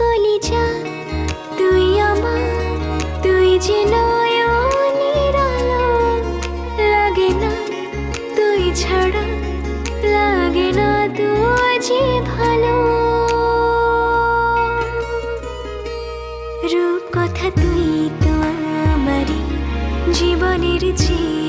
কলিজা তুই আমার, তুই যে নয়নের আলো। লাগে না তুই ছাড়া, লাগে না তুই যে ভালো। রূপ কথা তুই তো আমারই জীবনের চেয়ে